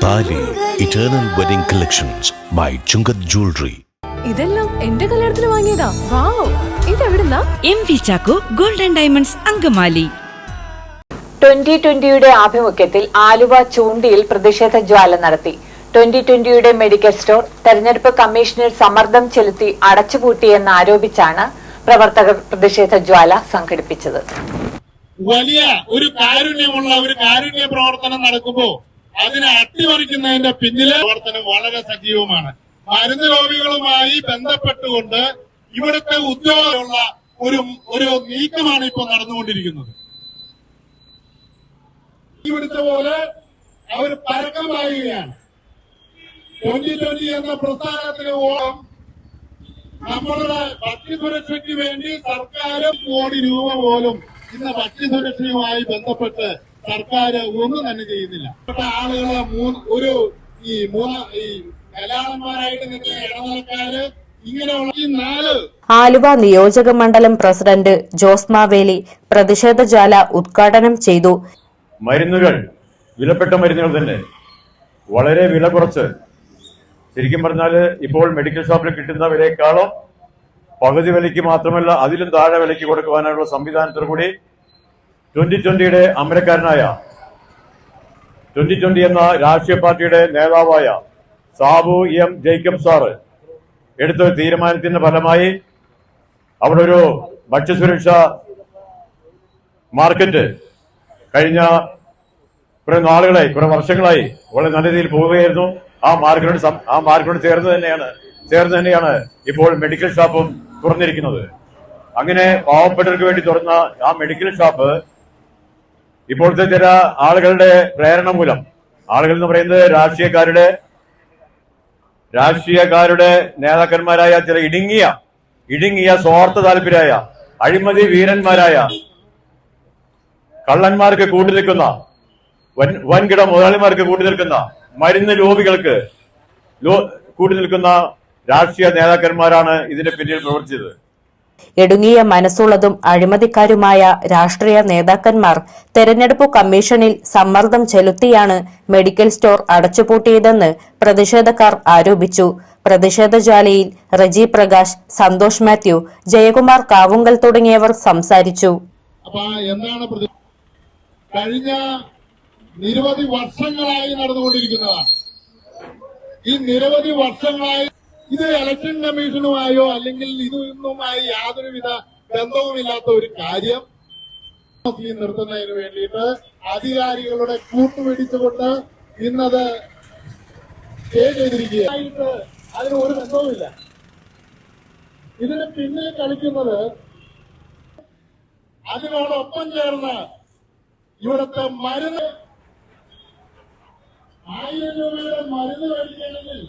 താലി eternal wedding collections by Chungath jewellery. ഇതെല്ലാം എന്റെ കല്യാണത്തിന് വാങ്ങിയതാ. വാവ്, ഇതെവിടുന്നാ? MV Chacko golden diamonds Angamaly. 2020 ആഭിമുഖ്യത്തിൽ ആലുവ ചൂണ്ടിയിൽ പ്രതിഷേധ ജ്വാല നടത്തി. 2020 മെഡിക്കൽ സ്റ്റോർ തെരഞ്ഞെടുപ്പ് കമ്മീഷനിൽ സമ്മർദ്ദം ചെലുത്തി അടച്ചുപൂട്ടിയെന്ന് ആരോപിച്ചാണ് പ്രവർത്തകർ പ്രതിഷേധ ജ്വാല സംഘടിപ്പിച്ചത്. വലിയ ഒരു കാരുണ്യമുള്ള ഒരു കാരുണ്യ പ്രവർത്തനം നടക്കുമ്പോൾ അതിനെ അട്ടിമറിക്കുന്നതിന്റെ പിന്നിലെ പ്രവർത്തനം വളരെ സജീവമാണ്. മരുന്ന് ലോബികളുമായി ബന്ധപ്പെട്ടുകൊണ്ട് ഇവിടുത്തെ ഉദ്യോഗമുള്ള ഒരു നീക്കമാണ് ഇപ്പോൾ നടന്നുകൊണ്ടിരിക്കുന്നത്. ഇവിടുത്തെ പോലെ അവർ പരക്കം പായുകയാണ്. 2020 എന്ന പ്രസ്ഥാനത്തിന് ഓണം നമ്മളുടെ ഭക്ഷ്യസുരക്ഷയ്ക്ക് വേണ്ടി സർക്കാർ കോടി രൂപ പോലും ഇന്ന് ഭക്ഷ്യസുരക്ഷയുമായി ബന്ധപ്പെട്ട് സർക്കാർ ഒന്നും തന്നെ ചെയ്യുന്നില്ല. ആളുകളെ കലാളന്മാരായിട്ട് നിൽക്കുന്ന ഇടനിലക്കാര് ഇങ്ങനെയുള്ള ആലുവ നിയോജക മണ്ഡലം പ്രസിഡന്റ് ജോസ് മാവേലി പ്രതിഷേധ ജ്വാല ഉദ്ഘാടനം ചെയ്തു. മരുന്നുകൾ വിലപ്പെട്ട മരുന്നുകൾ തന്നെ വളരെ വില കുറച്ച്, ശരിക്കും പറഞ്ഞാൽ ഇപ്പോൾ മെഡിക്കൽ ഷോപ്പിൽ കിട്ടുന്ന വിലയേക്കാളും പകുതി വിലയ്ക്ക് മാത്രമല്ല അതിലും താഴെ വിലയ്ക്ക് കൊടുക്കുവാനുള്ള സംവിധാനത്തോടു കൂടി 2020 അമരക്കാരനായ 2020 എന്ന രാഷ്ട്രീയ പാർട്ടിയുടെ നേതാവായ സാബു എം ജേക്കബ് സാറ് എടുത്ത തീരുമാനത്തിന്റെ ഫലമായി അവിടെ ഒരു ഭക്ഷ്യസുരക്ഷ മാർക്കറ്റ് കഴിഞ്ഞ കുറെ നാളുകളായി, കുറെ വർഷങ്ങളായി വളരെ നല്ല രീതിയിൽ പോവുകയായിരുന്നു. ആ മാർക്കറ്റിനോട് ചേർന്ന് തന്നെയാണ് ഇപ്പോൾ മെഡിക്കൽ ഷോപ്പും തുറന്നിരിക്കുന്നത്. അങ്ങനെ പാവപ്പെട്ടവർക്ക് വേണ്ടി തുറന്ന ആ മെഡിക്കൽ ഷോപ്പ് ഇപ്പോഴത്തെ ചില ആളുകളുടെ പ്രേരണ മൂലം, ആളുകൾ എന്ന് പറയുന്നത് രാഷ്ട്രീയക്കാരുടെ നേതാക്കന്മാരായ ചില ഇടുങ്ങിയ സ്വാർത്ഥ താല്പര്യരായ അഴിമതി വീരന്മാരായ കള്ളന്മാർക്ക് കൂട്ടി നിൽക്കുന്ന വൻകിട മുതലാളിമാർക്ക് കൂട്ടി നിൽക്കുന്ന മരുന്ന് ലോബികൾക്ക് കൂട്ടി നിൽക്കുന്ന രാഷ്ട്രീയ നേതാക്കന്മാരാണ് ഇതിന്റെ പിന്നിൽ പ്രവർത്തിച്ചത്. ഇടുങ്ങിയ മനസ്സുള്ളതും അഴിമതിക്കാരുമായ രാഷ്ട്രീയ നേതാക്കന്മാർ തെരഞ്ഞെടുപ്പ് കമ്മീഷനിൽ സമ്മർദ്ദം ചെലുത്തിയാണ് മെഡിക്കൽ സ്റ്റോർ അടച്ചുപൂട്ടിയതെന്ന് പ്രതിഷേധക്കാർ ആരോപിച്ചു. പ്രതിഷേധ ജ്വാലയിൽ റജി പ്രകാശ്, സന്തോഷ് മാത്യു, ജയകുമാർ കാവുങ്കൽ തുടങ്ങിയവർ സംസാരിച്ചു. കഴിഞ്ഞ നിരവധി വർഷങ്ങളായി നടന്നുകൊണ്ടിരിക്കുന്നതാണ്. ഈ നിരവധി വർഷങ്ങളായി ഇത് ഇലക്ഷൻ കമ്മീഷനുമായോ അല്ലെങ്കിൽ ഇതൊന്നുമായി യാതൊരുവിധ ബന്ധവുമില്ലാത്ത ഒരു കാര്യം നിർത്തുന്നതിന് വേണ്ടിയിട്ട് അധികാരികളുടെ കൂട്ടുപിടിച്ചുകൊണ്ട് ഇന്നത് ചെയ്തിരിക്കുകയായിട്ട് അതിന് ഒരു ബന്ധവുമില്ല. ഇതിന് പിന്നിൽ കളിക്കുന്നത് അതിനോടൊപ്പം ചേർന്ന് ഇവിടുത്തെ മരുന്ന് 1000 രൂപയുടെ മരുന്ന് കഴിക്കണമെങ്കിൽ